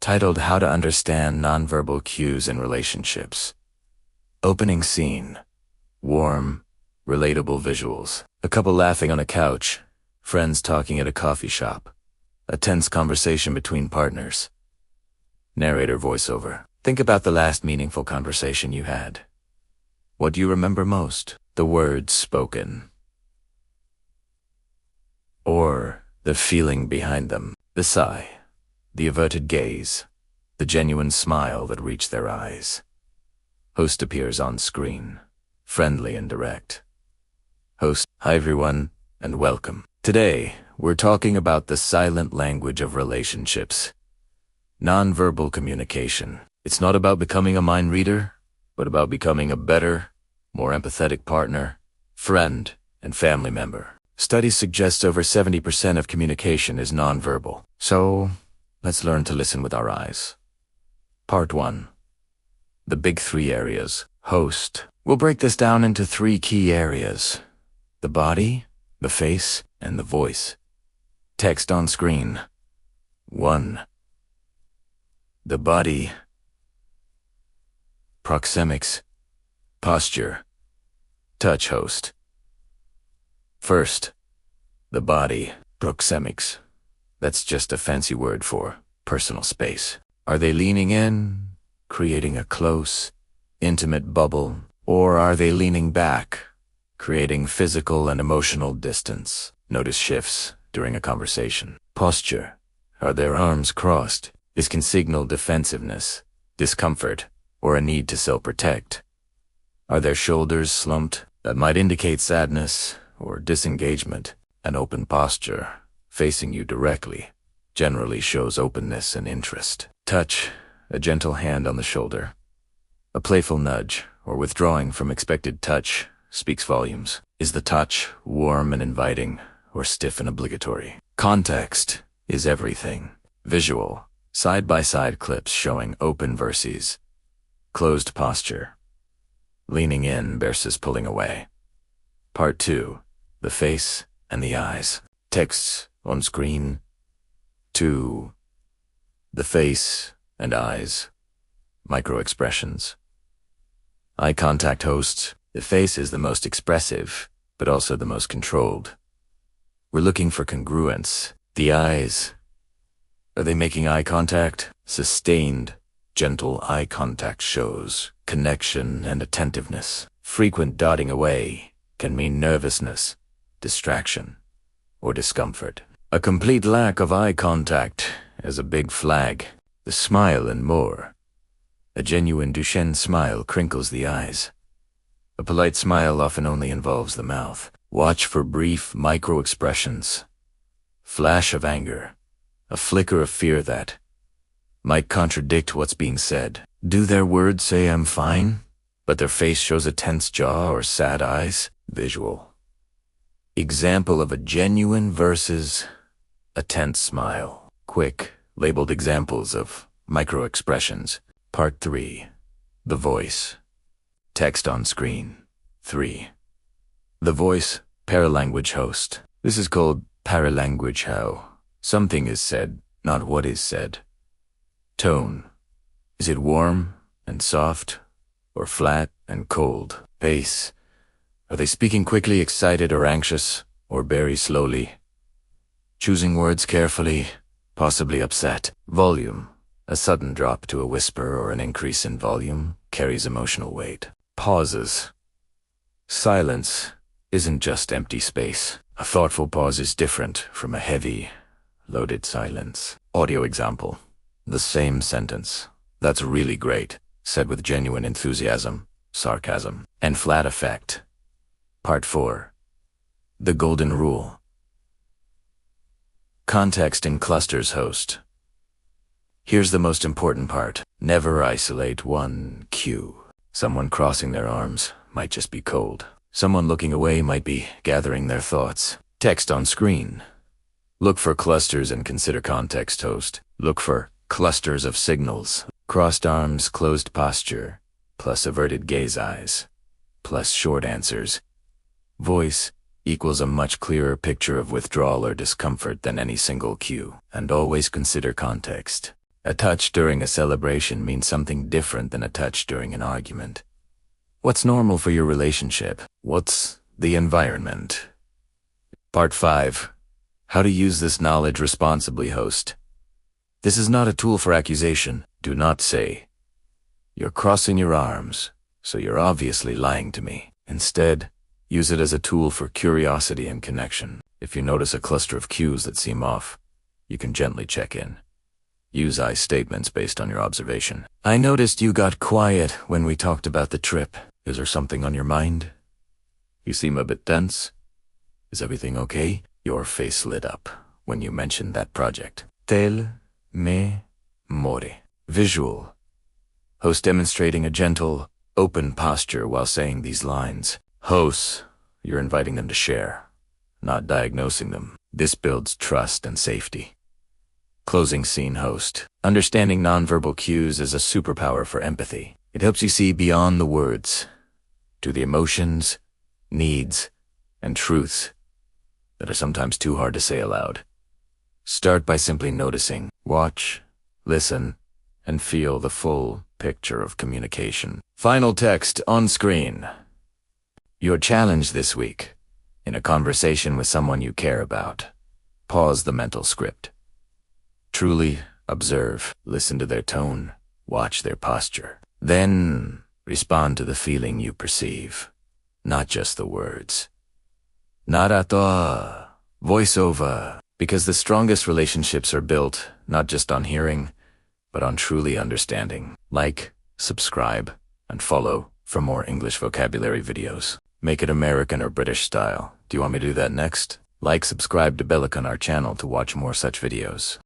titled How to Understand Nonverbal Cues in Relationships. Opening scene. Warm, relatable visuals. A couple laughing on a couch, friends talking at a coffee shop, a tense conversation between partners. Narrator voiceover. Think about the last meaningful conversation you had. What do you remember most? The words spoken, or the feeling behind them? The sigh, the averted gaze, the genuine smile that reached their eyes. Host appears on screen, friendly and direct. Host: hi everyone, and welcome. Today, we're talking about the silent language of relationships. Nonverbal communication. It's not about becoming a mind reader, but about becoming a better, more empathetic partner, friend, and family member. Studies suggest over 70% of communication is nonverbal. So, let's learn to listen with our eyes. Part 1. The big three areas. Host. We'll break this down into three key areas: the body, the face, and the voice. Text on screen. 1. The body. Proxemics. Posture. Touch. Host. First, the body. Proxemics. That's just a fancy word for personal space. Are they leaning in, creating a close, intimate bubble, or are they leaning back, creating physical and emotional distance? Notice shifts during a conversation. Posture. Are their arms crossed? This can signal defensiveness, discomfort, or a need to self-protect. Are their shoulders slumped? That might indicate sadness or disengagement. An open posture, facing you directly, generally shows openness and interest. Touch. A gentle hand on the shoulder, a playful nudge, or withdrawing from expected touch speaks volumes. Is the touch warm and inviting, or stiff and obligatory? Context is everything. Visual. Side-by-side clips showing open versus closed posture. Leaning in versus pulling away. Part 2. The face and the eyes. Texts on screen. 2. The face and eyes. Micro-expressions. Eye contact. Hosts. The face is the most expressive, but also the most controlled. We're looking for congruence. The eyes. Are they making eye contact? Sustained, gentle eye contact shows connection and attentiveness. Frequent dotting away can mean nervousness, distraction, or discomfort. A complete lack of eye contact is a big flag. The smile and more. A genuine Duchenne smile crinkles the eyes. A polite smile often only involves the mouth. Watch for brief micro-expressions. Flash of anger. A flicker of fear that might contradict what's being said. Do their words say "I'm fine," but their face shows a tense jaw or sad eyes? Visual. Example of a genuine versus a tense smile. Quick, labeled examples of micro-expressions. Part 3. The voice. Text on screen. 3. The voice. Paralanguage. Host. This is called paralanguage. How something is said, not what is said. Tone. Is it warm and soft, or flat and cold? Pace. Are they speaking quickly, excited, or anxious, or very slowly? Choosing words carefully, possibly upset. Volume. A sudden drop to a whisper or an increase in volume carries emotional weight. Pauses. Silence isn't just empty space. A thoughtful pause is different from a heavy, loaded silence. Audio example. The same sentence. That's really great, said with genuine enthusiasm, sarcasm, and flat effect. Part 4. The golden rule. Context in clusters. Host. Here's the most important part. Never isolate one cue. Someone crossing their arms might just be cold. Someone looking away might be gathering their thoughts. Text on screen. Look for clusters and consider context. Host. Look for clusters of signals. Crossed arms, closed posture, plus averted gaze eyes, plus short answers. Voice equals a much clearer picture of withdrawal or discomfort than any single cue. And always consider context. A touch during a celebration means something different than a touch during an argument. What's normal for your relationship? What's the environment? Part 5. How to use this knowledge responsibly, host. This is not a tool for accusation. Do not say, "You're crossing your arms, so you're obviously lying to me." Instead, use it as a tool for curiosity and connection. If you notice a cluster of cues that seem off, you can gently check in. Use I statements based on your observation. "I noticed you got quiet when we talked about the trip. Is there something on your mind? You seem a bit tense. Is everything okay?" Your face lit up when you mentioned that project. Tel me more. Visual. Host demonstrating a gentle, open posture while saying these lines. Hosts, you're inviting them to share, not diagnosing them. This builds trust and safety. Closing scene, host. Understanding nonverbal cues is a superpower for empathy. It helps you see beyond the words to the emotions, needs, and truths that are sometimes too hard to say aloud. Start by simply noticing, watch, listen, and feel the full picture of communication. Final text on screen. Your challenge this week. In a conversation with someone you care about, pause the mental script. Truly observe, listen to their tone, watch their posture. Then respond to the feeling you perceive, not just the words. Narrator, voiceover, because the strongest relationships are built not just on hearing, but on truly understanding. Like, subscribe, and follow for more English vocabulary videos. Make it American or British style. Do you want me to do that next? Like, subscribe to Bellic on our channel to watch more such videos.